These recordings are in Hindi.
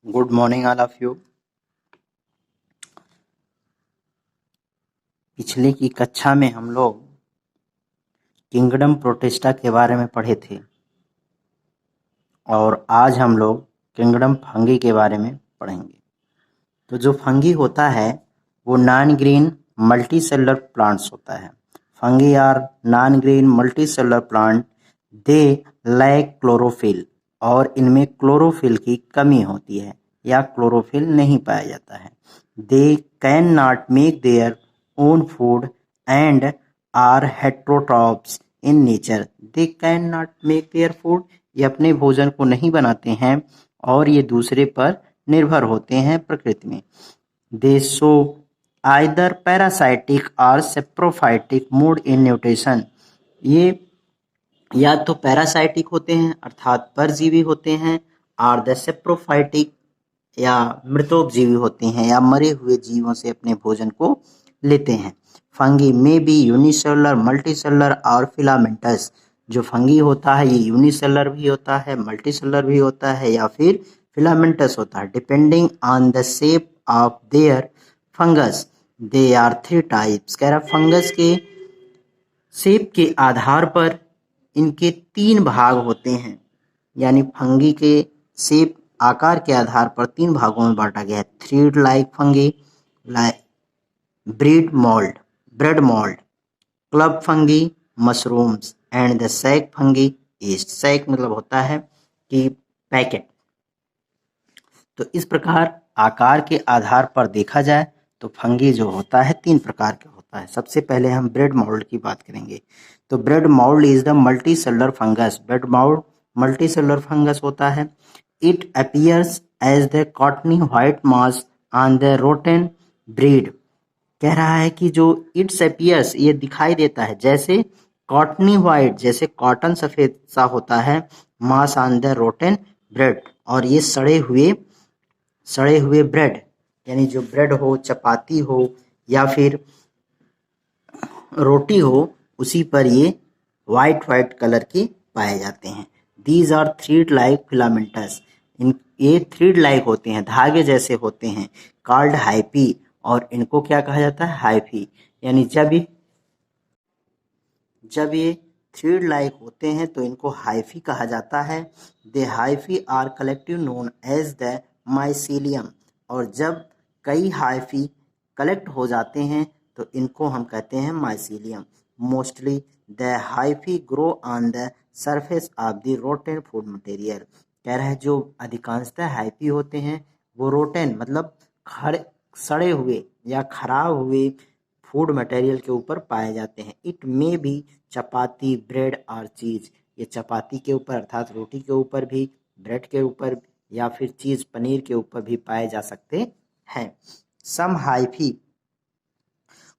Good morning all of you. पिछले की कक्षा में हम लोग किंगडम प्रोटिस्टा के बारे में पढ़े थे और आज हम लोग किंगडम फंगी के बारे में पढ़ेंगे। तो जो फंगी होता है वो non green multi cellular plants होता है। Fungi are non green multi cellular plant, they lack chlorophyll और इनमें क्लोरोफिल की कमी होती है या क्लोरोफिल नहीं पाया जाता है। They can not make their own food and are heterotrophs in nature. They can not make their food, ये अपने भोजन को नहीं बनाते हैं और ये दूसरे पर निर्भर होते हैं प्रकृति में। दे शो आइदर पैरासाइटिक और सेप्रोफाइटिक मोड इन न्यूट्रिशन। ये या तो पैरासाइटिक होते हैं अर्थात परजीवी होते हैं और द सेप्रोफाइटिक या मृतोपजीवी होते हैं या मरे हुए जीवों से अपने भोजन को लेते हैं। फंगी में भी यूनिसेलुलर, मल्टीसेलुलर और फिलामेंटस। जो फंगी होता है ये यूनिसेलुलर भी होता है, मल्टीसेलुलर भी होता है या फिर फिलामेंटस होता है, depending on the shape of their fungus. They are 3 types. कह रहा फंगस के शेप के आधार पर इनके 3 भाग होते हैं, यानी फंगी के शेप आकार के आधार पर 3 भागों में बांटा गया है। Thread like fungi, bread mould, club fungi, mushrooms and the sac fungi yeast. Sac मतलब होता है कि पैकेट। तो इस प्रकार आकार के आधार पर देखा जाए तो फंगी जो होता है 3 प्रकार के होता है। सबसे पहले हम ब्रेड मोल्ड की बात करेंगे। तो bread mould is the multi cellular fungus. Bread mould multi cellular fungus होता है। It appears as the cottony white mass on the rotten bread. कह रहा है कि जो इट्स अपीयर्स ये दिखाई देता है जैसे कॉटनी व्हाइट, जैसे कॉटन सफेद सा होता है, मास ऑन द रोटेन ब्रेड, और ये सड़े हुए ब्रेड, यानी जो ब्रेड हो, चपाती हो या फिर रोटी हो, उसी पर ये वाइट कलर के पाए जाते हैं। These are thread like filamentous. ये थ्रीड लाइक होते हैं, धागे जैसे होते हैं, कॉल्ड हाइपी, और इनको क्या कहा जाता है? हाइफी। यानी जब ये थ्रीड लाइक होते हैं तो इनको हाइफी कहा जाता है। They hyphae are collective known as the mycelium. और जब कई हाइफी कलेक्ट हो जाते हैं तो इनको हम कहते हैं mycelium. Mostly the hyphae grow on the surface of the rotten food material. कह रहा है जो अधिकांशतः हाइफी होते हैं वो रोटेन मतलब सड़े हुए या खराब हुए फूड मटेरियल के ऊपर पाए जाते हैं। इट में भी चपाती, ब्रेड और चीज। ये चपाती के ऊपर अर्थात रोटी के ऊपर भी, ब्रेड के ऊपर या फिर चीज पनीर के ऊपर भी पाए जा सकते हैं। Some hyphae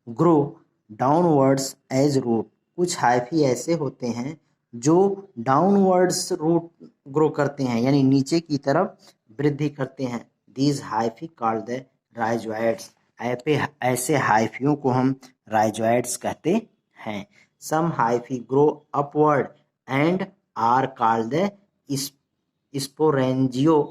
grow downwards as root. कुछ हाइफी ऐसे होते हैं जो डाउनवर्ड्स रूट ग्रो करते हैं, यानी नीचे की तरफ वृद्धि करते हैं। These hyphae called the rhizoids. ऐसे हाइफियों को हम राइजोइड्स कहते हैं। Some hyphae grow upward and are called the sporangiophores.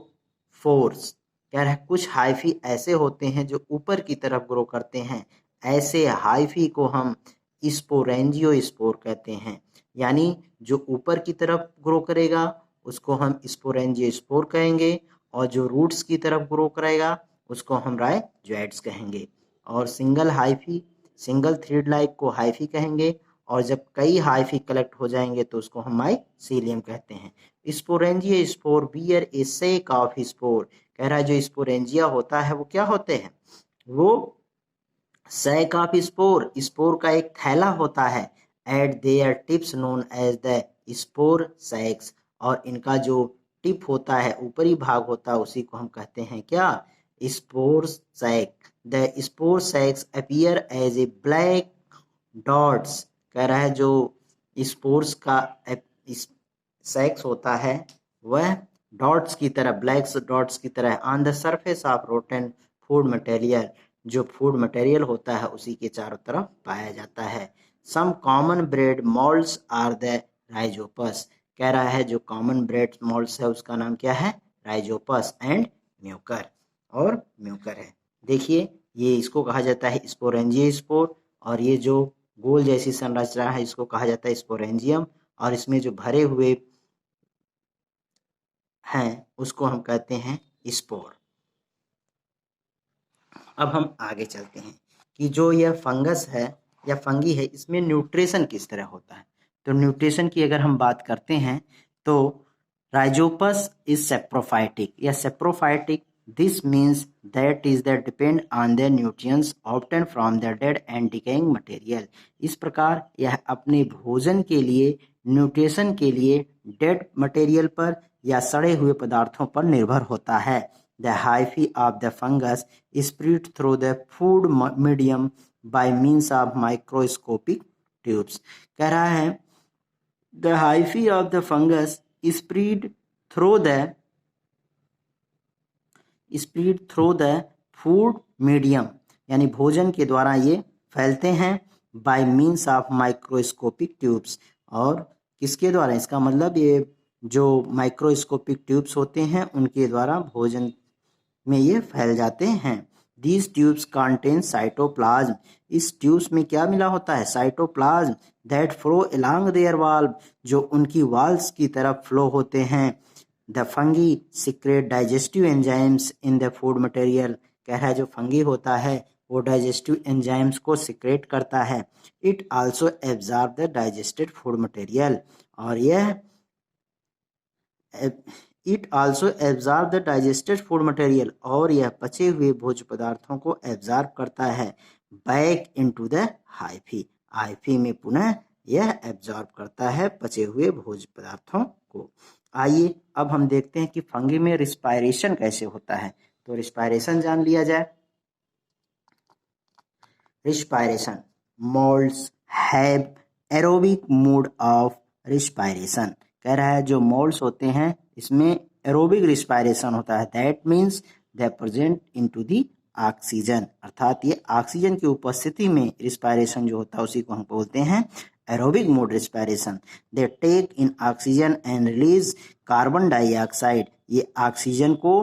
कह रहा है कुछ हाइफी ऐसे होते हैं जो ऊपर की तरफ ग्रो करते हैं, ऐसे हाइफी को हम स्पोरेंजियोस्पोर कहते हैं। यानी जो ऊपर की तरफ ग्रो करेगा उसको हम स्पोरेंजियोस्पोर कहेंगे, और जो रूट्स की तरफ ग्रो करेगा उसको हम राइजोइड्स कहेंगे। और सिंगल थ्रीड लाइक को हाइफी कहेंगे, और जब कई हाइफी कलेक्ट हो जाएंगे तो उसको हम माइसीलियम कहते हैं। Sporangia spore bear a sac of spore. कह रहा है जो स्पोरेंजिया होता है वो क्या होते हैं? वो सैक ऑफ स्पोर का एक थैला होता है। At their tips known as the spore sacs. और इनका जो टिप होता है, ऊपरी भाग होता है, उसी को हम कहते हैं क्या? Spore sac. The spore sacs appear as a black dots. कह रहा है जो स्पोर्स का सेक्स होता है वह डॉट्स की तरह, ब्लैक डॉट्स की तरह on the surface of rotten food material, जो फूड मटेरियल होता है उसी के चारों तरफ पाया जाता है। Some common bread moulds are the rhizopus. कह रहा है जो कॉमन ब्रेड मोल्ड्स है उसका नाम क्या है? राइजोपस एंड म्यूकर और म्यूकर है। देखिए ये इसको कहा जाता है स्पोरेंजियोस्पोर, और ये जो गोल जैसी संरचना है इसको कहा जाता है स्पोरेंजियम, और इसमें जो भरे हुए हैं उसको हम कहते हैं स्पोर। अब हम आगे चलते हैं कि जो यह फंगस है या फंगी है इसमें न्यूट्रिशन किस तरह होता है। तो न्यूट्रिशन की अगर हम बात करते हैं तो राइजोपस इज सेप्रोफाइटिक या saprophytic, this means that is that depend on the nutrients obtain from the dead and decaying material. इस प्रकार यह अपने भोजन के लिए, न्यूट्रिशन के लिए डेड मटेरियल पर या सड़े हुए पदार्थों पर निर्भर होता है। The hyphae of the fungus spread through the food medium by means of microscopic tubes। कह रहा है the hyphae of the fungus spread through the food medium, यानी भोजन के द्वारा ये फैलते हैं by means of microscopic tubes। और किसके द्वारा, इसका मतलब ये जो माइक्रोस्कोपिक ट्यूब्स होते हैं उनके द्वारा भोजन में ये फैल जाते हैं। These tubes contain cytoplasm। इस ट्यूब्स में क्या मिला होता है, cytoplasm, that flow along their wall, जो उनकी वॉल्स की तरफ फ्लो होते हैं। The fungi secrete digestive enzymes in the food material। कह रहा है जो फंगी होता है वो डाइजेस्टिव एंजाइम्स को सिक्रेट करता है। It also absorb the digested food material, और यह it also absorb the digested food material, और यह पचे हुए भोज्य पदार्थों को एब्जॉर्ब करता है back into the hyphae, hyphae में पुनः यह एब्जॉर्ब करता है पचे हुए भोज्य पदार्थों को। आइए अब हम देखते हैं कि फंगी में रिस्पायरेशन कैसे होता है। तो रिस्पायरेशन जान लिया जाए। Respiration, moulds have aerobic mode of respiration. कह रहा है जो मोल्ड्स होते हैं इसमें एरोबिक रिस्पायरेशन होता है। That means they present into the oxygen, अर्थात ये ऑक्सीजन की उपस्थिति में रिस्पायरेशन जो होता है उसी को हम बोलते हैं aerobic mode respiration. They take in oxygen and release carbon dioxide, ये ऑक्सीजन को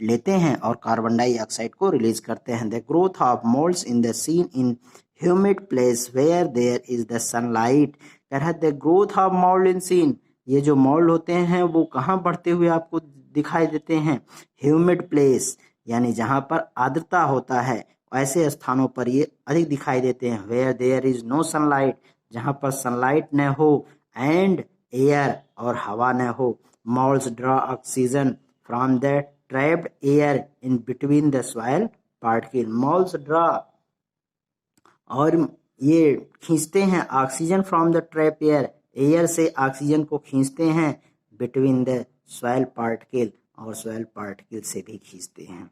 लेते हैं और कार्बन डाइऑक्साइड को रिलीज करते हैं। The growth of moulds in the seen in humid place where there is the sunlight. कह रहा है the growth of mould in seen, ये जो मोल्ड होते हैं वो कहाँ बढ़ते हुए आपको दिखाई देते हैं, ह्यूमिड प्लेस, यानी जहाँ पर आर्द्रता होता है ऐसे स्थानों पर ये अधिक दिखाई देते हैं। Where there is no sunlight, जहाँ पर सनलाइट न हो, एंड एयर, और हवा न हो। Moulds draw oxygen from the trapped air in between the soil particle. Moulds draw, और ये खींचते हैं oxygen from the trap air, air से ऑक्सीजन को खींचते हैं बिटवीन द सॉइल पार्टिकल, और सॉइल पार्टिकल से भी खींचते हैं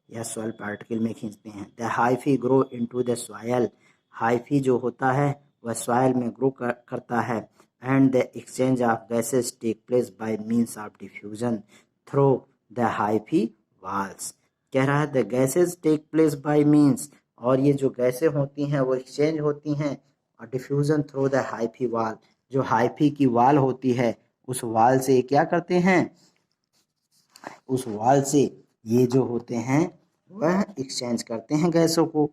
या सॉइल पार्टिकल में खींचते हैं। The hyphae grow into the soil, hyphae जो होता है वह सॉइल में ग्रो करता है। And the exchange of gases take place by means of diffusion through the hyphae walls. कह रहा है the gases take place by means, और ये जो गैसें होती हैं वो एक्सचेंज होती हैं और diffusion through the hyphae wall, जो हाइफी की वाल होती है उस वाल से क्या करते हैं, उस वाल से ये जो होते हैं वह एक्सचेंज करते हैं गैसों को।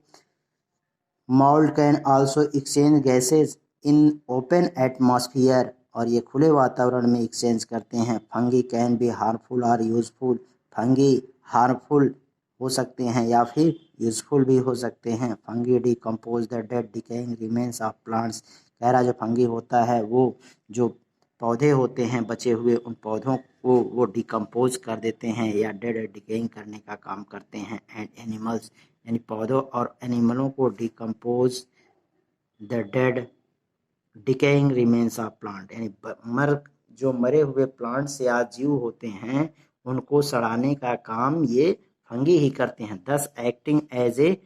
Mould can also exchange gases in open atmosphere, और ये खुले वातावरण में एक्सचेंज करते हैं। फंगी कैन बी हार्मफुल और यूजफुल, फंगी हार्मफुल हो सकते हैं या फिर यूजफुल भी हो सकते हैं। Fungi decompose the dead decaying remains of plants. कह रहा जो फंगी होता है वो जो पौधे होते हैं बचे हुए उन पौधों को वो डिकम्पोज कर देते हैं या डेड डिकेइंग करने का काम करते हैं। एंड एनिमल्स, यानी पौधों और एनिमलों को decompose the dead decaying remains of plant, यानी जो मरे हुए प्लांट्स या जीव होते हैं उनको सड़ाने का काम ये फंगी ही करते हैं। Thus acting as a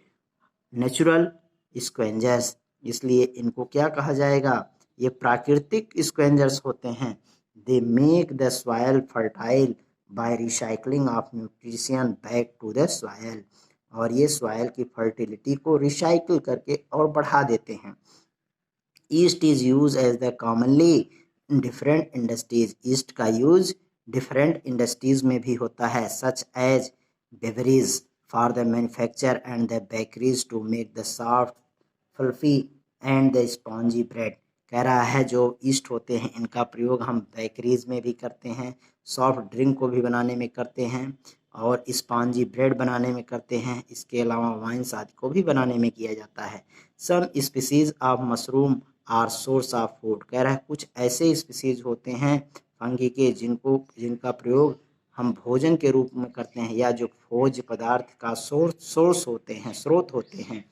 natural scavengers, इसलिए इनको क्या कहा जाएगा, ये प्राकृतिक स्क्वेंजर्स होते हैं। They make the soil fertile by recycling of nutrition back to the soil, और ये सॉइल की फर्टिलिटी को रिसाइकिल करके और बढ़ा देते हैं। Yeast is use as the commonly in different industries, yeast का यूज डिफरेंट इंडस्ट्रीज में भी होता है, such as beverage for the manufacture and the bakeries to make the soft, fluffy and the spongy bread। कह रहा है जो ईस्ट होते हैं इनका प्रयोग हम बेकरीज में भी करते हैं, सॉफ्ट ड्रिंक को भी बनाने में करते हैं और स्पॉन्जी ब्रेड बनाने में करते हैं। इसके अलावा वाइन्स आदि को भी बनाने में किया जाता है। Some species of mushroom are source of food. कह रहा है कुछ ऐसे स्पीसीज होते हैं फंगी के जिनका प्रयोग हम भोजन के रूप में करते हैं या जो भोज्य पदार्थ का सोर्स होते हैं, स्रोत होते हैं।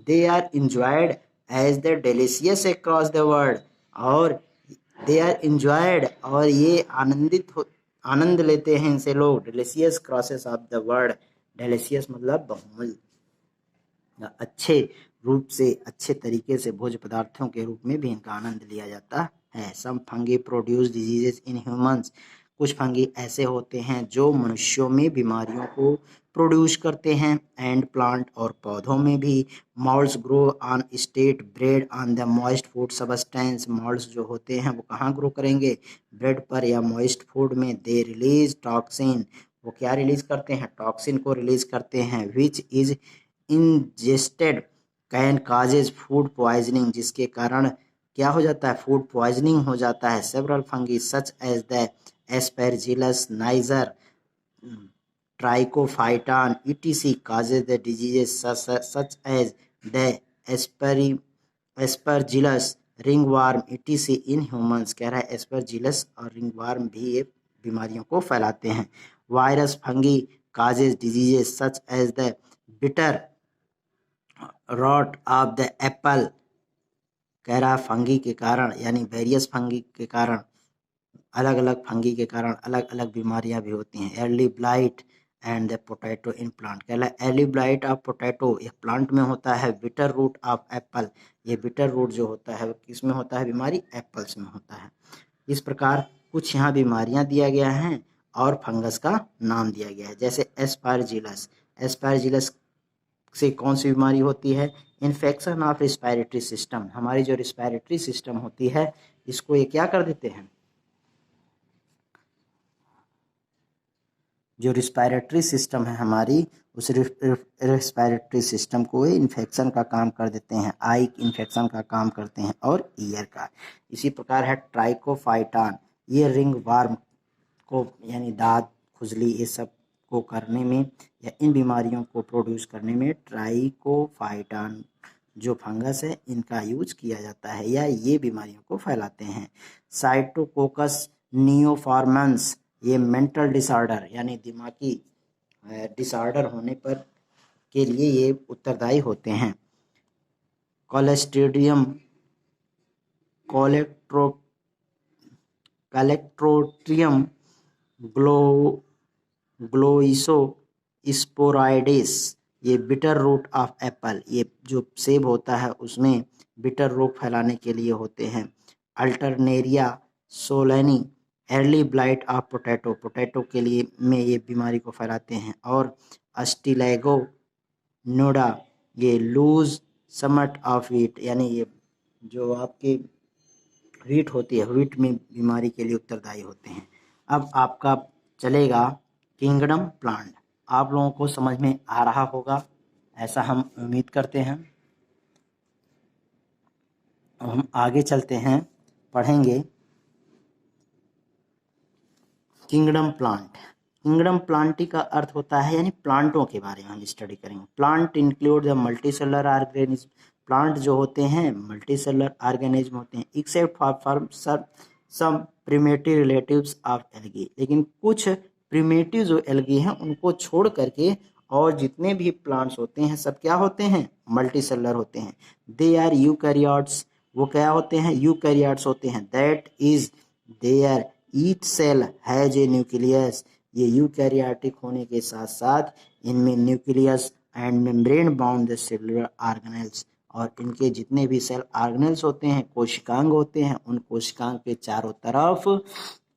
They are enjoyed as the delicious across the world. और दे आर इंजॉयड और ये आनंद लेते हैं इनसे लोग। Delicious crosses of the world. Delicious मतलब बहुमूल्य, अच्छे रूप से, अच्छे तरीके से भोज्य पदार्थों के रूप में भी इनका आनंद लिया जाता है। Some fungi produce diseases in humans. कुछ फंगी ऐसे होते हैं जो मनुष्यों में बीमारियों को प्रोड्यूस करते हैं। एंड प्लांट और पौधों में भी। Moulds grow on state bread on the moist food substance. Moulds जो होते हैं वो कहाँ ग्रो करेंगे? ब्रेड पर या मॉइस्ट फूड में। They release toxin. वो क्या रिलीज करते हैं? टॉक्सिन को रिलीज करते हैं। Which is ingested can causes food poisoning. जिसके कारण क्या हो जाता है? फूड पॉइजनिंग हो जाता है। Several fungi such as the Aspergillus, niger, Trichophyton etc causes the diseases such as the aspergillus, ringworm etc in humans। कह रहा है एस्परजिलस और रिंगवर्म भी ये बीमारियों को फैलाते हैं। Virus fungi causes diseases such as the bitter rot of the apple। कह रहा फंगी के कारण यानी वेरियस फंगी के कारण, अलग अलग फंगी के कारण अलग अलग बीमारियां भी होती हैं। Early blight and the potato in plant. कह रहा है अर्ली ब्लाइट ऑफ पोटैटो यह प्लांट में होता है। बिटर रूट ऑफ एप्पल, ये बिटर रूट जो होता है किस में होता है बीमारी? एप्पल्स में होता है। इस प्रकार कुछ यहाँ बीमारियां दिया गया है और फंगस का नाम दिया गया है। जैसे एस्पारजिलस। एस्पारजिलस से कौन सी बीमारी होती है? Infection of respiratory system. हमारी जो रिस्पायरेटरी सिस्टम होती है इसको ये क्या कर देते हैं? जो रिस्पायरेटरी सिस्टम है हमारी, उस रिस्पायरेटरी सिस्टम को इन्फेक्शन का काम कर देते हैं। आई इन्फेक्शन का काम करते हैं और ईयर का। इसी प्रकार है ट्राइकोफाइटॉन। ये रिंग वार्म को यानी दांत, खुजली, ये सब को करने में या इन बीमारियों को प्रोड्यूस करने में ट्राइकोफाइटॉन जो फंगस है इनका यूज किया जाता है या ये बीमारियों को फैलाते हैं। साइटोकोकस नियोफॉर्मेंस, ये मेंटल डिसऑर्डर यानी दिमागी डिसऑर्डर होने पर के लिए ये उत्तरदायी होते हैं। कोलेस्ट्रीडियम कैलेक्ट्रोट्रियम ग्लोइसो स्पोराइडिस, ये बिटर रूट ऑफ एप्पल, ये जो सेब होता है उसमें बिटर रोग फैलाने के लिए होते हैं। Alternaria solani early blight of potato, potato के लिए में ये बीमारी को फैलाते हैं। और अस्टिलैगो नोडा, ये लूज समट ऑफ वीट, यानी ये जो आपकी वीट होती है वीट में बीमारी के लिए उत्तरदायी होते हैं। अब आपका चलेगा किंगडम प्लांट। आप लोगों को समझ में आ रहा होगा ऐसा हम उम्मीद करते हैं। अब हम आगे चलते हैं, पढ़ेंगे किंगडम प्लांट। किंगडम प्लांटी का अर्थ होता है यानी प्लांटों के बारे में हम स्टडी करेंगे। Plant include the multicellular organism. Plant जो होते हैं मल्टीसेलुलर ऑर्गेनिज्म होते हैं except for some primitive relatives of algae. लेकिन कुछ प्रिमेटिव जो एल्गी हैं उनको छोड़ करके और जितने भी प्लांट्स होते हैं सब क्या होते हैं? मल्टीसेलुलर होते हैं। दे आर यूकैरियोट्स, वो क्या होते हैं? यूकैरियोट्स होते हैं। That is their each cell has a nucleus, ये यूकैरियोटिक होने के साथ साथ इनमें nucleus and membrane bound the cellular organelles, और इनके जितने भी सेल ऑर्गेनेल्स होते हैं, कोशिकांग होते हैं, उन कोशिकांग के चारों तरफ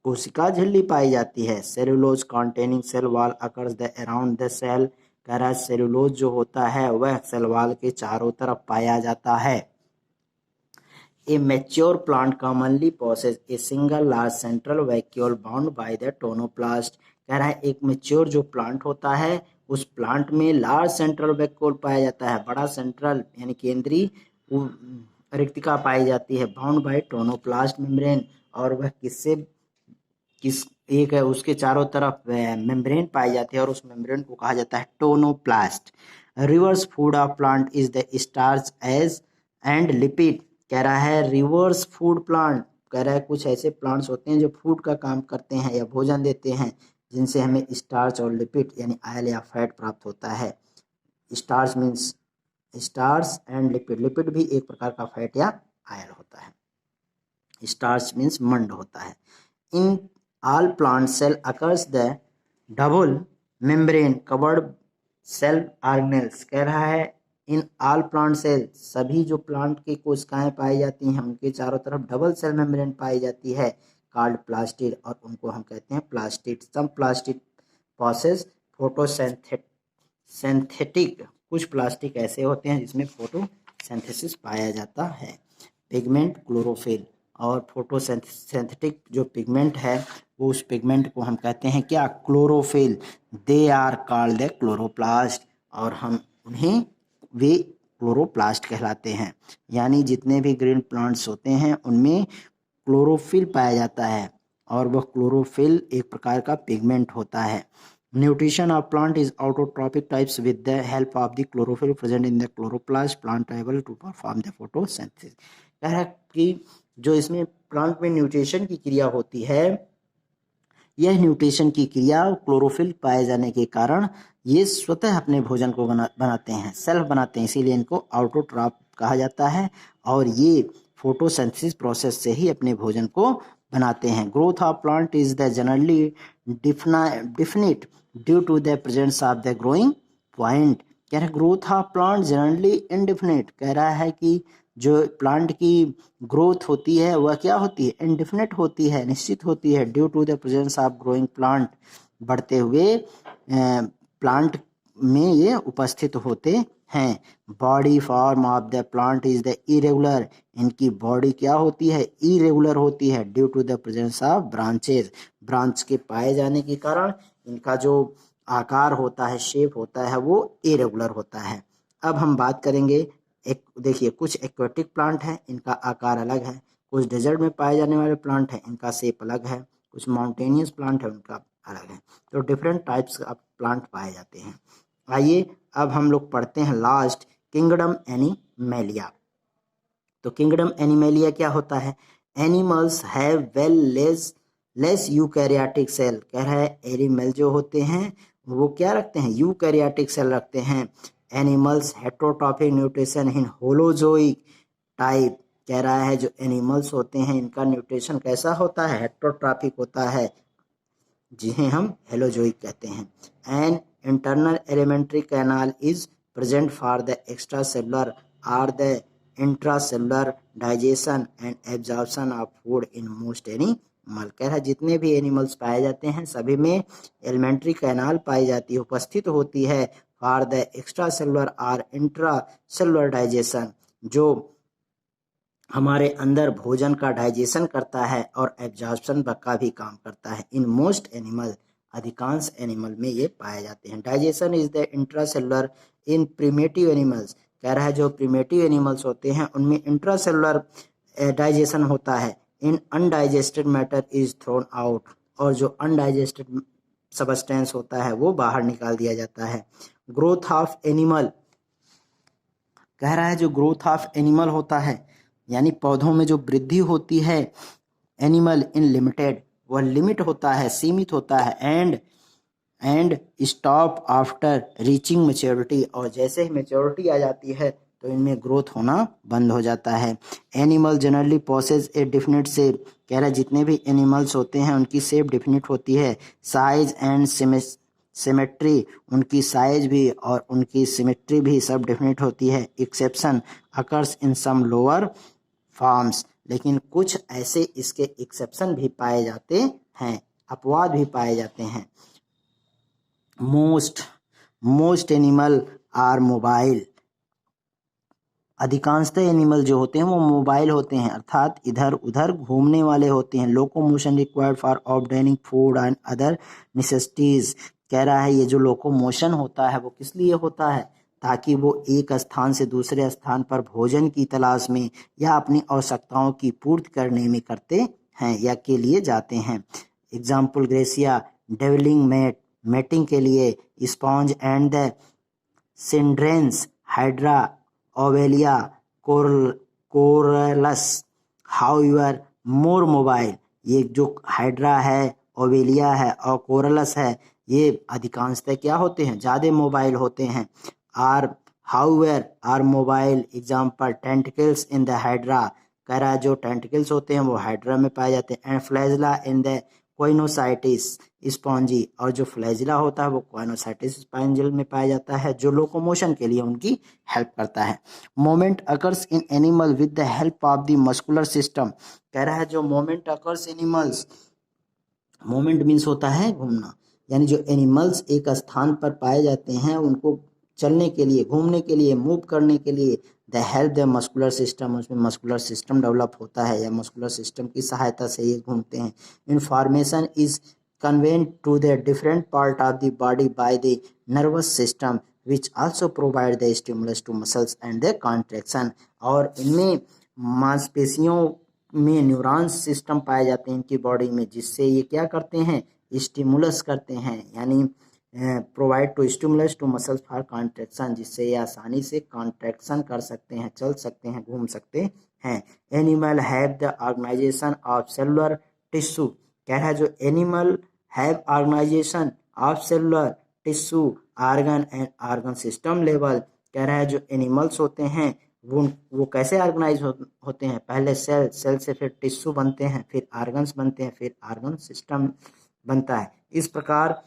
कोशिका झिल्ली पाई जाती है। Cellulose containing cell wall occurs the around the cell. कह रहा है सेलुलोज जो होता है वह सेल वॉल के चारों तरफ पाया जाता है। A mature plant commonly possesses a single large central vacuole bound by the tonoplast। कह रहा है एक मेच्योर जो प्लांट होता है उस प्लांट में लार्ज सेंट्रल वैक्यूल पाया जाता है, बड़ा सेंट्रल यानी केंद्रीय रिक्तिका पाई जाती है, बाउंड बाय टोनोप्लास्ट मेम्ब्रेन, और वह किस एक है उसके चारों तरफ मेम्ब्रेन पाई जाती है और उस मेम्ब्रेन को कहा जाता है tonoplast. Reverse food of plant is the starch as and lipid. कह रहा है रिवर्स फूड प्लांट, कह रहा है कुछ ऐसे प्लांट्स होते हैं जो फूड का काम करते हैं या भोजन देते हैं जिनसे हमें स्टार्च और लिपिड यानी ऑयल या फैट प्राप्त होता है। Starch means starch and lipid, lipid भी एक प्रकार का फैट या ऑयल होता है। स्टार्च मीन्स मंड होता है। इन all plant cell occurs the double membrane covered cell organelles। कह रहा है इन all plant cell, सभी जो प्लांट की कोशिकाएं पाई जाती हैं उनके चारों तरफ डबल सेल मेम्ब्रेन पाई जाती है कॉल्ड प्लास्टिड, और उनको हम कहते हैं plastid. Some plastid process photosynthetic, कुछ प्लास्टिक ऐसे होते हैं जिसमें फोटोसिंथेसिस पाया जाता है। पिगमेंट क्लोरोफिल, और फोटोसिंथेटिक जो पिगमेंट है वो उस पिगमेंट को हम कहते हैं क्या, chlorophyll. They are called the chloroplast, और हम उन्हें वे क्लोरोप्लास्ट कहलाते हैं। यानी जितने भी ग्रीन प्लांट्स होते हैं उनमें क्लोरोफिल पाया जाता है और वह क्लोरोफिल एक प्रकार का पिगमेंट होता है। Nutrition of plant is autotrophic types with the help of the chlorophyll present in the chloroplast plant able to perform the photosynthesis. कह रहा है कि जो इसमें प्लांट में न्यूट्रिशन की क्रिया होती है, यह न्यूट्रिशन की क्रिया क्लोरोफिल पाए जाने के कारण ये स्वतः अपने भोजन को बनाते हैं, सेल्फ बनाते हैं, इसीलिए इनको ऑटोट्रॉप कहा जाता है और ये फोटोसिंथेसिस प्रोसेस से ही अपने भोजन को बनाते हैं। Growth of plant is the generally definite due to the presence of the growing point. कह रहा है growth of plant generally indefinite, कह रहा है कि जो प्लांट की ग्रोथ होती है वह क्या होती है, इनडिफिनिट होती है, निश्चित होती है, due to the presence of growing plant, बढ़ते हुए प्लांट में ये उपस्थित होते हैं। Body form of the plant is the irregular, इनकी बॉडी क्या होती है, इरेगुलर होती है, due to the presence of branches, branch के पाए जाने के कारण इनका जो आकार होता है, शेप होता है, वो इरेगुलर होता है। अब हम बात करेंगे एक, देखिए कुछ एक्वेटिक प्लांट हैं, इनका आकार अलग है, कुछ डेजर्ट में पाए जाने वाले प्लांट हैं, इनका शेप अलग है, कुछ माउंटेनियस प्लांट है, उनका अलग है। तो डिफरेंट टाइप्स ऑफ प्लांट पाए जाते हैं। आइए अब हम लोग पढ़ते हैं लास्ट किंगडम एनिमेलिया। तो किंगडम एनिमेलिया क्या होता है, animals have wall less eukaryotic cell. कह रहा है एनिमल जो होते हैं वो क्या रखते हैं, यूकैरियोटिक सेल रखते हैं। Animals heterotrophic nutrition in holozoic type, कह रहा है जो एनिमल्स होते हैं इनका न्यूट्रिशन कैसा होता है, हेटेरोट्रॉपिक होता है, जिन्हें हम हेलोजोइक कहते हैं। An internal alimentary canal is present for the extra cellular or the intracellular digestion and absorption of food in most animal. कह रहा है जितने भी एनिमल्स पाए जाते हैं सभी में एलिमेंट्री कैनाल पाई जाती है, उपस्थित होती है, for the extra cellular or intra cellular digestion, जो हमारे अंदर भोजन का डाइजेशन करता है और एब्जॉर्प्शन का भी काम करता है। इन मोस्ट एनिमल, अधिकांश एनिमल में ये पाए जाते हैं। Digestion is the intracellular in primitive animals, कह रहा है जो प्रिमेटिव एनिमल्स होते हैं उनमें इंट्रासेलुलर डाइजेशन होता है। In undigested matter is thrown out, और जो अनडाइजेस्टेड सबस्टेंस होता है वो बाहर निकाल दिया जाता है। ग्रोथ ऑफ एनिमल, कह रहा है जो ग्रोथ ऑफ एनिमल होता है यानी पौधों में जो वृद्धि होती है, एनिमल इन लिमिटेड, वह लिमिट होता है, सीमित होता है, and stop after reaching maturity, और जैसे ही मैच्योरिटी आ जाती है तो इनमें ग्रोथ होना बंद हो जाता है। एनिमल जनरली पोसेस ए डिफिनिट शेप, कह रहा है जितने भी एनिमल्स होते हैं उनकी शेप डिफिनिट होती है। साइज एंड सिमेट्री, उनकी साइज भी और उनकी सिमेट्री भी सब डिफिनिट होती है। Exception occurs in some lower forms, लेकिन कुछ ऐसे इसके एक्सेप्शन भी पाए जाते हैं, अपवाद भी पाए जाते हैं। मोस्ट एनिमल आर मोबाइल, अधिकांशतः एनिमल जो होते हैं वो मोबाइल होते हैं, अर्थात इधर उधर घूमने वाले होते हैं। Locomotion required for obtaining food and other necessities. कह रहा है ये जो लोकोमोशन होता है वो किस लिए होता है, ताकि वो एक स्थान से दूसरे स्थान पर भोजन की तलाश में या अपनी आवश्यकताओं की पूर्ति करने में करते हैं या के लिए जाते हैं। एग्जाम्पल ग्रेसिया डेवलिंग मैट, मैटिंग के लिए, sponge and the cnidarians, Hydra, Obelia, corals. However more mobile, ये जो हाइड्रा है, ओवेलिया है और कोरलस है, ये अधिकांशतः क्या होते हैं, ज़्यादा मोबाइल होते हैं। Are however are mobile example tentacles in the hydra. कह रहा है जो टेंटिकल्स होते हैं वो हाइड्रा में पाए जाते हैं। And flagella in the choanocytes spongy, और जो फ्लैजिला होता है वो कोइनोसाइटिस स्पॉन्जिल में पाया जाता है, जो लोकोमोशन के लिए उनकी हेल्प करता है। Moment occurs in animal with the help of the muscular system. कह रहा है जो moment occurs animals, moment means होता है घूमना, यानी जो एनिमल्स एक स्थान पर पाए जाते हैं उनको चलने के लिए, घूमने के लिए, मूव करने के लिए the help the muscular system, उसमें मस्कुलर सिस्टम डेवलप होता है या मस्कुलर सिस्टम की सहायता से ये घूमते हैं। Information is conveyed to the different part of the body by the nervous system which also provide the stimulus to muscles and the contraction। और इनमें मांसपेशियों में न्यूरॉन्स सिस्टम पाए जाते हैं इनकी बॉडी में, जिससे ये क्या करते हैं, स्टिमुलस करते हैं, यानी provide to stimulus to muscles for contraction, जिससे ये आसानी से कॉन्ट्रैक्शन कर सकते हैं, चल सकते हैं, घूम सकते हैं। Animal have the organisation of cellular tissue. कह रहा है जो animal have organisation of cellular tissue organ and organ system level. कह रहा है जो एनिमल्स होते हैं वो कैसे ऑर्गेनाइज होते हैं, पहले सेल, सेल से फिर टिश्यू बनते हैं, फिर ऑर्गन्स बनते हैं, फिर ऑर्गन सिस्टम बनता है। इस प्रकार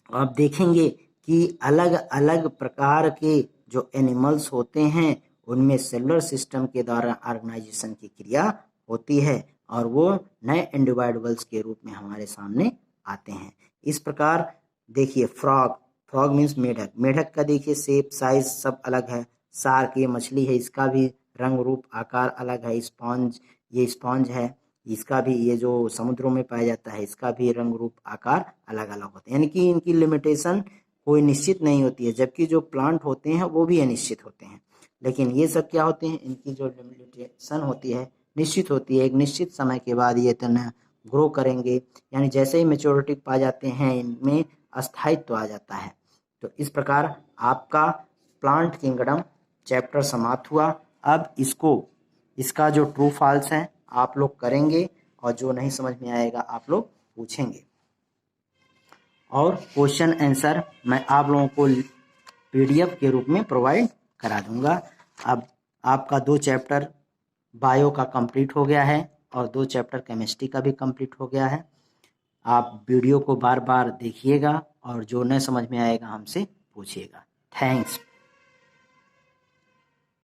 आप देखेंगे कि अलग अलग प्रकार के जो एनिमल्स होते हैं उनमें सेलुलर सिस्टम के द्वारा ऑर्गेनाइजेशन की क्रिया होती है और वो नए इंडिविजुअल्स के रूप में हमारे सामने आते हैं। इस प्रकार देखिए फ्रॉग, फ्रॉग मीन्स मेढक, मेढक का देखिए शेप, साइज सब अलग है। शार्क ये मछली है, इसका भी रंग रूप आकार अलग है। स्पॉन्ज, ये स्पॉन्ज है, इसका भी, ये जो समुद्रों में पाया जाता है इसका भी रंग रूप आकार अलग अलग होते हैं, यानी कि इनकी लिमिटेशन कोई निश्चित नहीं होती है, जबकि जो प्लांट होते हैं वो भी अनिश्चित होते हैं। लेकिन ये सब क्या होते हैं, इनकी जो लिमिटेशन होती है निश्चित होती है। एक निश्चित समय के बाद ये तना ग्रो करेंगे, यानी जैसे ही मेच्योरिटी पा जाते हैं इनमें अस्थायित्व आ जाता है। तो इस प्रकार आपका प्लांट किंगडम चैप्टर समाप्त हुआ। अब इसका जो ट्रू फॉल्स है आप लोग करेंगे और जो नहीं समझ में आएगा आप लोग पूछेंगे, और क्वेश्चन आंसर मैं आप लोगों को PDF के रूप में प्रोवाइड करा दूंगा। अब आपका 2 चैप्टर बायो का कंप्लीट हो गया है और 2 चैप्टर केमिस्ट्री का भी कंप्लीट हो गया है। आप वीडियो को बार बार देखिएगा और जो नहीं समझ में आएगा हमसे पूछिएगा। थैंक्स।